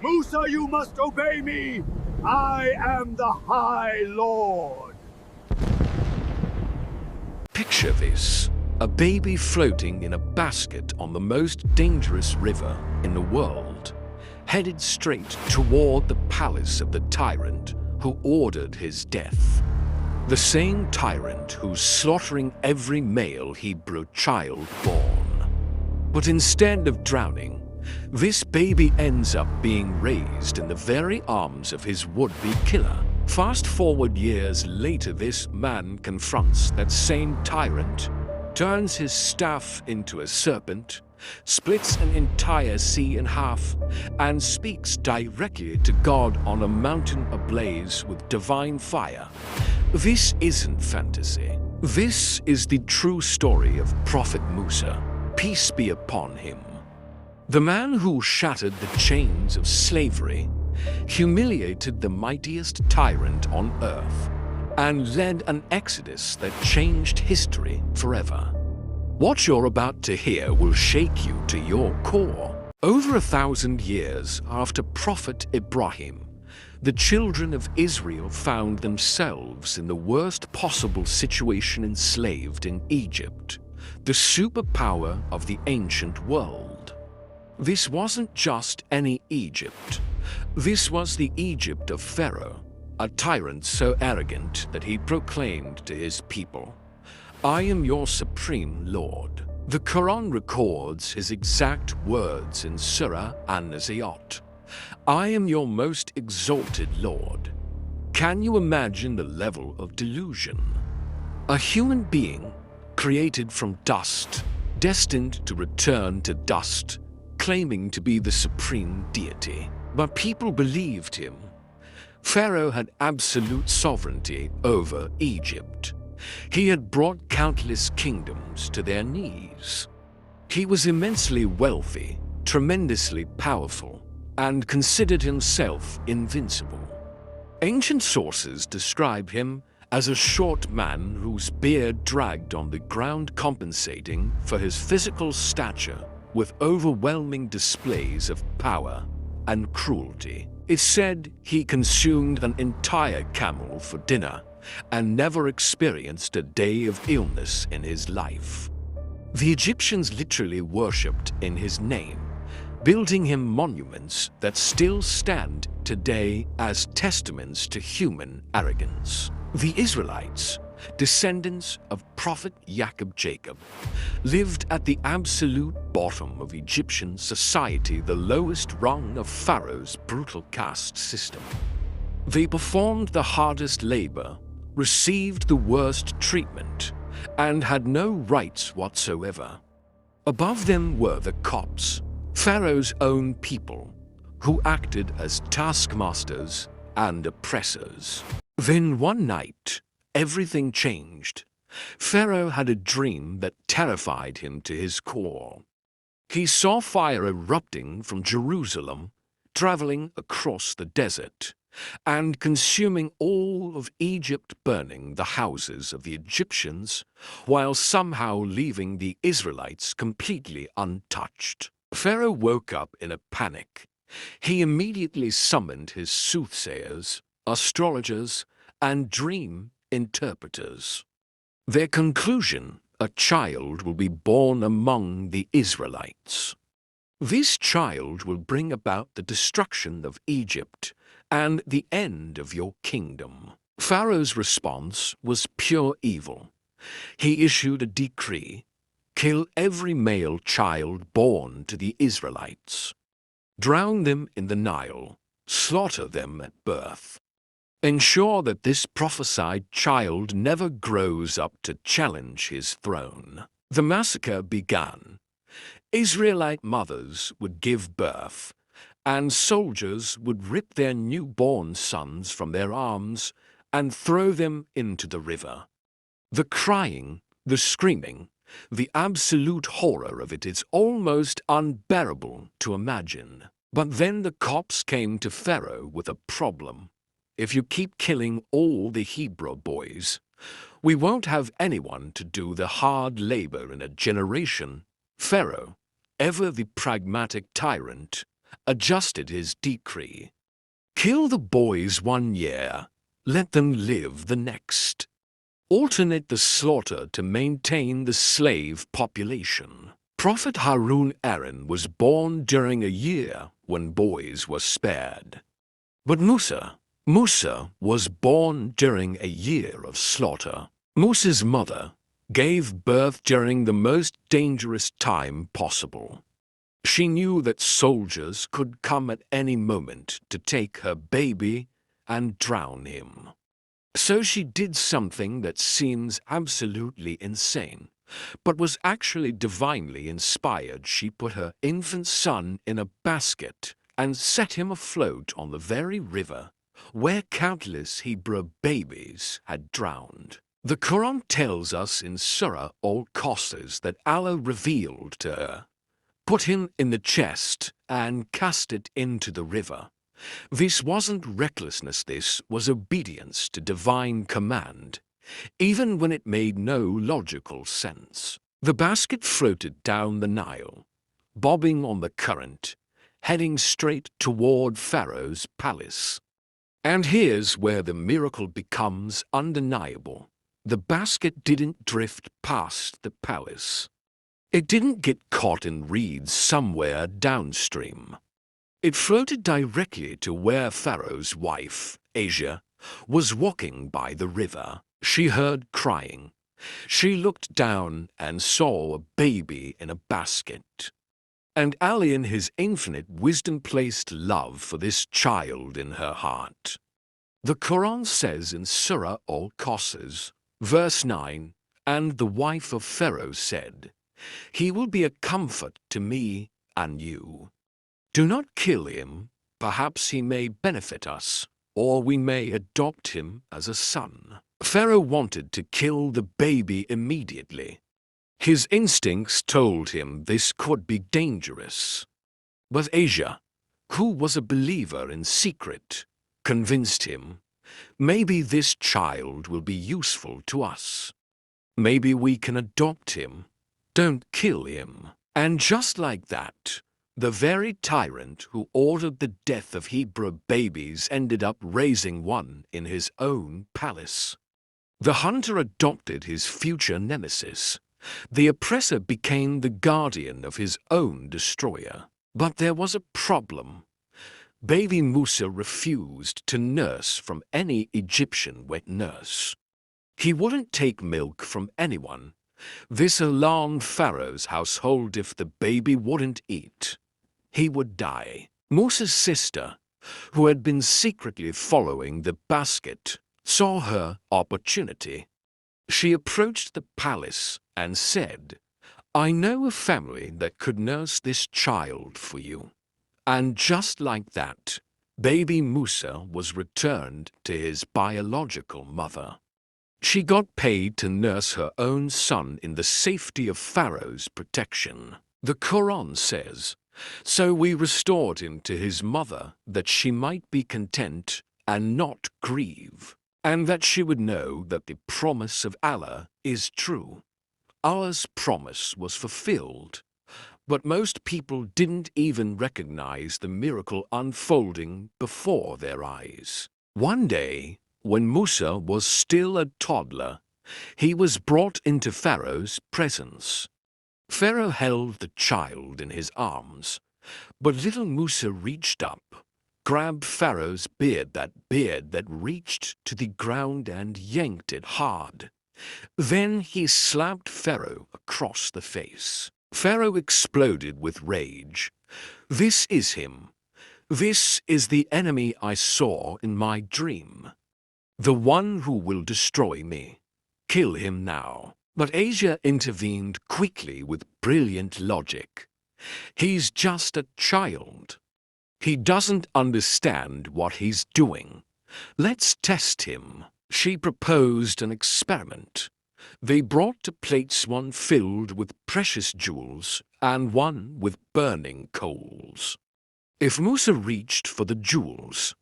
Musa, you must obey me! I am the High Lord! Picture this. A baby floating in a basket on the most dangerous river in the world, headed straight toward the palace of the tyrant who ordered his death. The same tyrant who's slaughtering every male Hebrew child born. But instead of drowning, this baby ends up being raised in the very arms of his would-be killer. Fast forward years later, this man confronts that same tyrant, turns his staff into a serpent, splits an entire sea in half, and speaks directly to God on a mountain ablaze with divine fire. This isn't fantasy. This is the true story of Prophet Musa, peace be upon him. The man who shattered the chains of slavery, humiliated the mightiest tyrant on earth, and led an exodus that changed history forever. What you're about to hear will shake you to your core. Over 1,000 years after Prophet Ibrahim, the children of Israel found themselves in the worst possible situation, enslaved in Egypt, the superpower of the ancient world. This wasn't just any Egypt. This was the Egypt of Pharaoh, a tyrant so arrogant that he proclaimed to his people, "I am your supreme Lord." The Quran records his exact words in Surah An-Nazi'at, "I am your most exalted Lord." Can you imagine the level of delusion? A human being created from dust, destined to return to dust, claiming to be the supreme deity. But people believed him. Pharaoh had absolute sovereignty over Egypt. He had brought countless kingdoms to their knees. He was immensely wealthy, tremendously powerful, and considered himself invincible. Ancient sources describe him as a short man whose beard dragged on the ground, compensating for his physical stature with overwhelming displays of power and cruelty. It's said he consumed an entire camel for dinner and never experienced a day of illness in his life. The Egyptians literally worshipped in his name, building him monuments that still stand today as testaments to human arrogance. The Israelites, descendants of Prophet Jacob, lived at the absolute bottom of Egyptian society, the lowest rung of Pharaoh's brutal caste system. They performed the hardest labor, received the worst treatment, and had no rights whatsoever. Above them were the Copts, Pharaoh's own people, who acted as taskmasters and oppressors. Then one night, everything changed. Pharaoh had a dream that terrified him to his core. He saw fire erupting from Jerusalem, traveling across the desert, and consuming all of Egypt, burning the houses of the Egyptians, while somehow leaving the Israelites completely untouched. Pharaoh woke up in a panic. He immediately summoned his soothsayers, astrologers, and dream interpreters. Their conclusion: a child will be born among the Israelites. This child will bring about the destruction of Egypt and the end of your kingdom. Pharaoh's response was pure evil. He issued a decree: kill every male child born to the Israelites. Drown them in the Nile, slaughter them at birth. Ensure that this prophesied child never grows up to challenge his throne. The massacre began. Israelite mothers would give birth, and soldiers would rip their newborn sons from their arms and throw them into the river. The crying, the screaming, the absolute horror of it is almost unbearable to imagine. But then the Copts came to Pharaoh with a problem. If you keep killing all the Hebrew boys, we won't have anyone to do the hard labor in a generation. Pharaoh, ever the pragmatic tyrant, adjusted his decree. Kill the boys 1 year, let them live the next. Alternate the slaughter to maintain the slave population. Prophet Harun Aaron was born during a year when boys were spared. But Musa was born during a year of slaughter. Musa's mother gave birth during the most dangerous time possible. She knew that soldiers could come at any moment to take her baby and drown him. So she did something that seems absolutely insane, but was actually divinely inspired. She put her infant son in a basket and set him afloat on the very river where countless Hebrew babies had drowned. The Quran tells us in Surah Al-Qasas that Allah revealed to her, "Put him in the chest and cast it into the river." This wasn't recklessness, this was obedience to divine command, even when it made no logical sense. The basket floated down the Nile, bobbing on the current, heading straight toward Pharaoh's palace. And here's where the miracle becomes undeniable. The basket didn't drift past the palace. It didn't get caught in reeds somewhere downstream. It floated directly to where Pharaoh's wife, Asia, was walking by the river. She heard crying. She looked down and saw a baby in a basket. And Ali in his infinite wisdom placed love for this child in her heart. The Quran says in Surah Al-Qasas, verse 9, "And the wife of Pharaoh said, 'He will be a comfort to me and you. Do not kill him, perhaps he may benefit us, or we may adopt him as a son.'" Pharaoh wanted to kill the baby immediately. His instincts told him this could be dangerous. But Asia, who was a believer in secret, convinced him, "Maybe this child will be useful to us. Maybe we can adopt him. Don't kill him." And just like that, the very tyrant who ordered the death of Hebrew babies ended up raising one in his own palace. The hunter adopted his future nemesis. The oppressor became the guardian of his own destroyer. But there was a problem. Baby Musa refused to nurse from any Egyptian wet nurse. He wouldn't take milk from anyone. This alarmed Pharaoh's household. If the baby wouldn't eat, he would die. Musa's sister, who had been secretly following the basket, saw her opportunity. She approached the palace and said, "I know a family that could nurse this child for you." And just like that, baby Musa was returned to his biological mother. She got paid to nurse her own son in the safety of Pharaoh's protection. The Quran says, "So we restored him to his mother that she might be content and not grieve, and that she would know that the promise of Allah is true." Allah's promise was fulfilled, but most people didn't even recognize the miracle unfolding before their eyes. One day, when Musa was still a toddler, he was brought into Pharaoh's presence. Pharaoh held the child in his arms, but little Musa reached up, grabbed Pharaoh's beard that reached to the ground, and yanked it hard. Then he slapped Pharaoh across the face. Pharaoh exploded with rage. "This is him. This is the enemy I saw in my dream. The one who will destroy me. Kill him now." But Asia intervened quickly with brilliant logic. "He's just a child. He doesn't understand what he's doing. Let's test him." She proposed an experiment. They brought two plates, one filled with precious jewels and one with burning coals. If Musa reached for the jewels,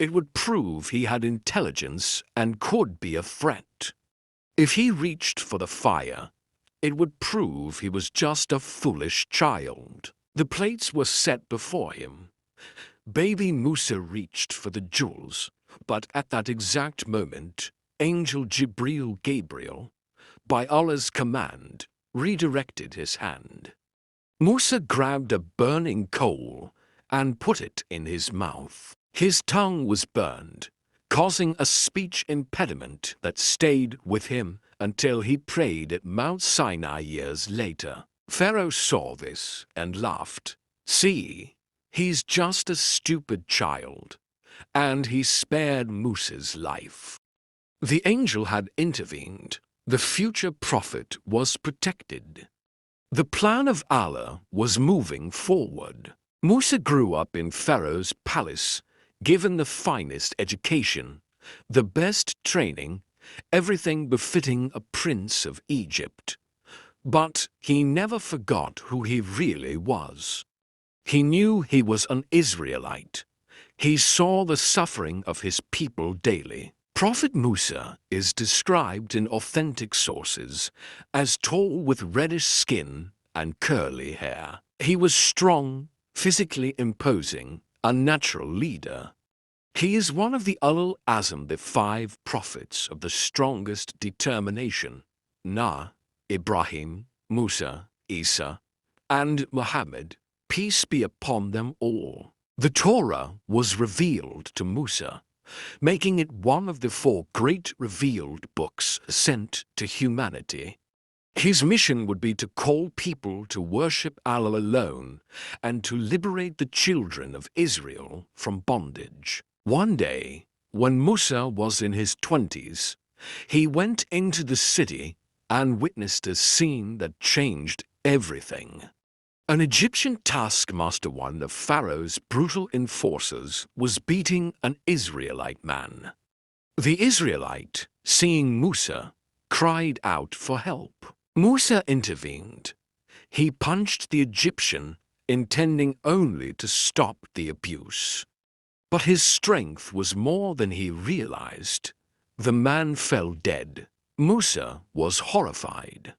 it would prove he had intelligence and could be a threat. If he reached for the fire, it would prove he was just a foolish child. The plates were set before him. Baby Musa reached for the jewels, but at that exact moment, Angel Gabriel, by Allah's command, redirected his hand. Musa grabbed a burning coal and put it in his mouth. His tongue was burned, causing a speech impediment that stayed with him until he prayed at Mount Sinai years later. Pharaoh saw this and laughed. "See, he's just a stupid child," and he spared Musa's life. The angel had intervened. The future prophet was protected. The plan of Allah was moving forward. Musa grew up in Pharaoh's palace, given the finest education, the best training, everything befitting a prince of Egypt. But he never forgot who he really was. He knew he was an Israelite. He saw the suffering of his people daily. Prophet Musa is described in authentic sources as tall with reddish skin and curly hair. He was strong, physically imposing, a natural leader. He is one of the Ulul Azm, the 5 prophets of the strongest determination: Nah, Ibrahim, Musa, Isa, and Muhammad, peace be upon them all. The Torah was revealed to Musa, making it one of the 4 great revealed books sent to humanity. His mission would be to call people to worship Allah alone and to liberate the children of Israel from bondage. One day, when Musa was in his 20s, he went into the city and witnessed a scene that changed everything. An Egyptian taskmaster, one of Pharaoh's brutal enforcers, was beating an Israelite man. The Israelite, seeing Musa, cried out for help. Musa intervened. He punched the Egyptian, intending only to stop the abuse. But his strength was more than he realized. The man fell dead. Musa was horrified.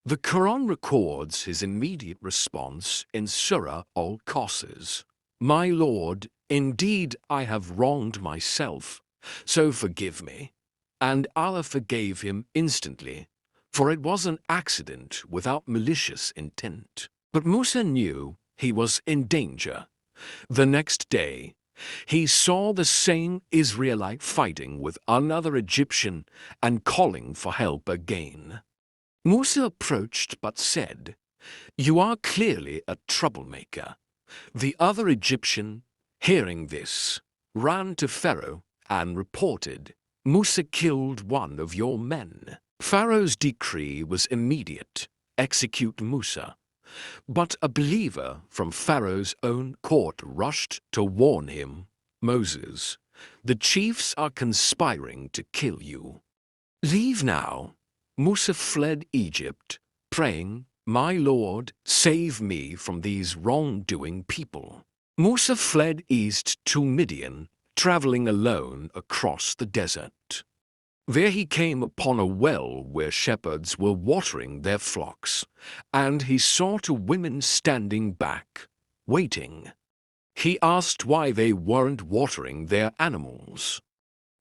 The Quran records his immediate response in Surah Al-Qasas. "My Lord, indeed I have wronged myself, so forgive me." And Allah forgave him instantly, for it was an accident without malicious intent. But Musa knew he was in danger. The next day, he saw the same Israelite fighting with another Egyptian and calling for help again. Musa approached but said, "You are clearly a troublemaker." The other Egyptian, hearing this, ran to Pharaoh and reported, "Musa killed one of your men." Pharaoh's decree was immediate: execute Musa. But a believer from Pharaoh's own court rushed to warn him, "Moses, the chiefs are conspiring to kill you. Leave now." Musa fled Egypt, praying, "My Lord, save me from these wrongdoing people." Musa fled east to Midian, traveling alone across the desert. There he came upon a well where shepherds were watering their flocks, and he saw 2 women standing back, waiting. He asked why they weren't watering their animals.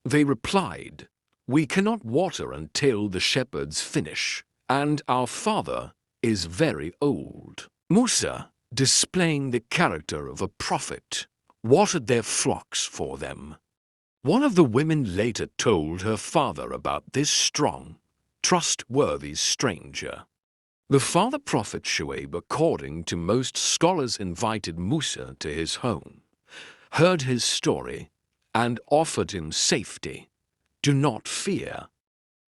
They replied, "We cannot water until the shepherds finish, and our father is very old." Musa, displaying the character of a prophet, watered their flocks for them. One of the women later told her father about this strong, trustworthy stranger. The father prophet Shuaib, according to most scholars, invited Musa to his home, heard his story, and offered him safety. "Do not fear.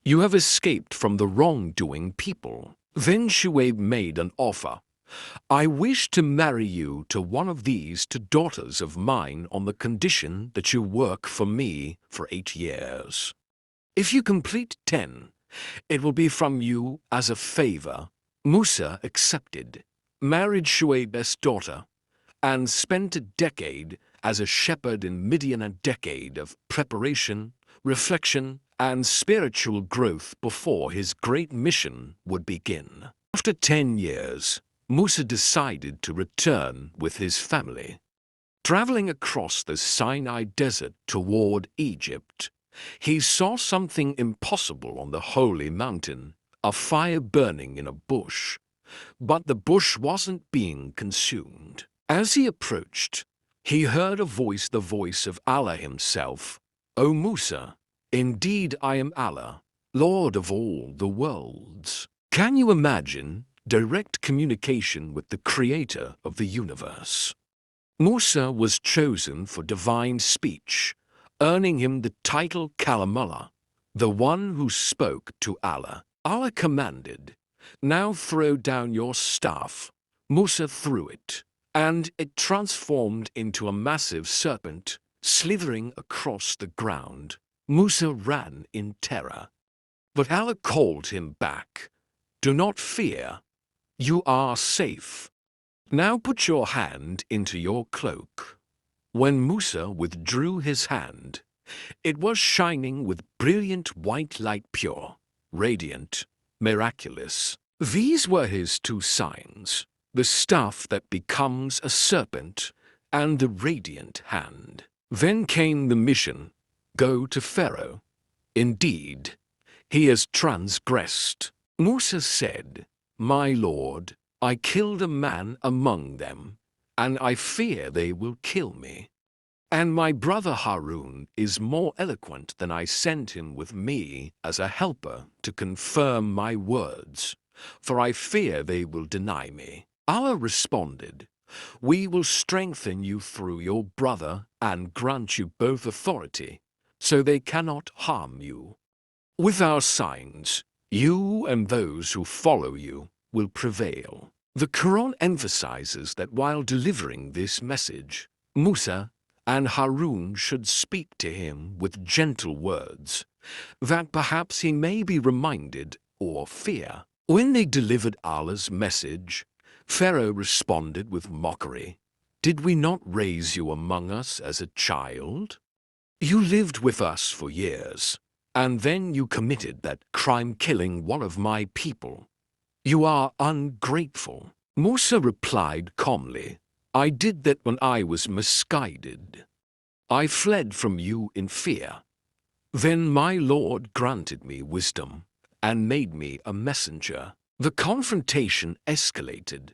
You have escaped from the wrongdoing people." Then Shuaib made an offer. "I wish to marry you to one of these 2 daughters of mine on the condition that you work for me for 8 years. If you complete 10, it will be from you as a favor." Musa accepted, married Shuaib's daughter, and spent a decade as a shepherd in Midian, a decade of preparation, reflection, and spiritual growth before his great mission would begin. After 10 years, Musa decided to return with his family. Traveling across the Sinai Desert toward Egypt, he saw something impossible on the holy mountain, a fire burning in a bush. But the bush wasn't being consumed. As he approached, he heard a voice, the voice of Allah himself. "O Musa, indeed I am Allah, Lord of all the worlds." Can you imagine direct communication with the creator of the universe? Musa was chosen for divine speech, earning him the title Kalamullah, the one who spoke to Allah. Allah commanded, "Now throw down your staff." Musa threw it, and it transformed into a massive serpent, slithering across the ground. Musa ran in terror. But Allah called him back. "Do not fear. You are safe. Now put your hand into your cloak." When Musa withdrew his hand, it was shining with brilliant white light, pure, radiant, miraculous. These were his two signs, the staff that becomes a serpent and the radiant hand. Then came the mission: go to Pharaoh. Indeed, he has transgressed. Musa said, "My Lord, I killed a man among them, and I fear they will kill me. And my brother Harun is more eloquent than I sent him with me as a helper to confirm my words, for I fear they will deny me." Allah responded, "We will strengthen you through your brother and grant you both authority, so they cannot harm you. With our signs, you and those who follow you will prevail." The Quran emphasizes that while delivering this message, Musa and Harun should speak to him with gentle words, that perhaps he may be reminded or fear. When they delivered Allah's message, Pharaoh responded with mockery, "Did we not raise you among us as a child? You lived with us for years, and then you committed that crime, killing one of my people. You are ungrateful." Musa replied calmly, "I did that when I was misguided. I fled from you in fear. Then my Lord granted me wisdom and made me a messenger." The confrontation escalated.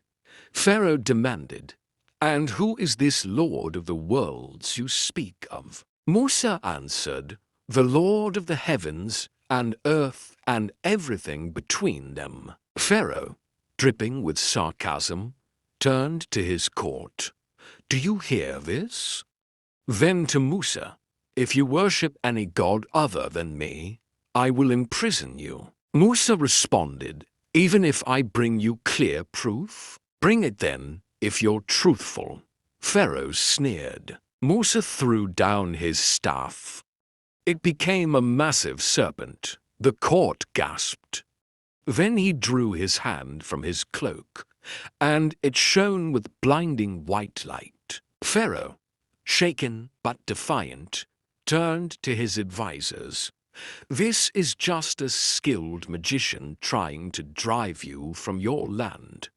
Pharaoh demanded, "And who is this Lord of the worlds you speak of?" Musa answered, "The Lord of the heavens and earth and everything between them." Pharaoh, dripping with sarcasm, turned to his court. "Do you hear this?" Then to Musa, "If you worship any god other than me, I will imprison you." Musa responded, "Even if I bring you clear proof? Bring it then, if you're truthful." Pharaoh sneered. Musa threw down his staff. It became a massive serpent. The court gasped. Then he drew his hand from his cloak, and it shone with blinding white light. Pharaoh, shaken but defiant, turned to his advisors. "This is just a skilled magician trying to drive you from your land.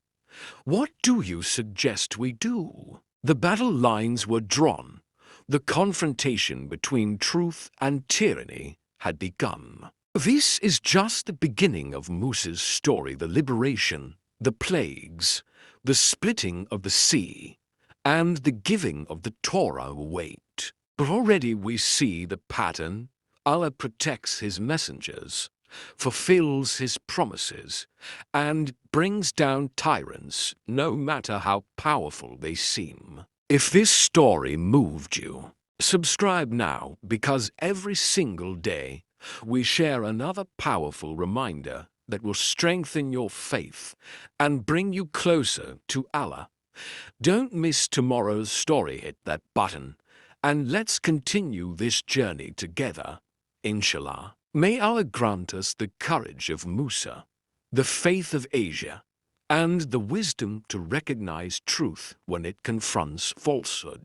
What do you suggest we do?" The battle lines were drawn. The confrontation between truth and tyranny had begun. This is just the beginning of Musa's story: the liberation, the plagues, the splitting of the sea, and the giving of the Torah await. But already we see the pattern. Allah protects his messengers, fulfills his promises, and brings down tyrants, no matter how powerful they seem. If this story moved you, subscribe now, because every single day we share another powerful reminder that will strengthen your faith and bring you closer to Allah. Don't miss tomorrow's story. Hit that button, and let's continue this journey together, inshallah. May Allah grant us the courage of Musa, the faith of Asia, and the wisdom to recognize truth when it confronts falsehood.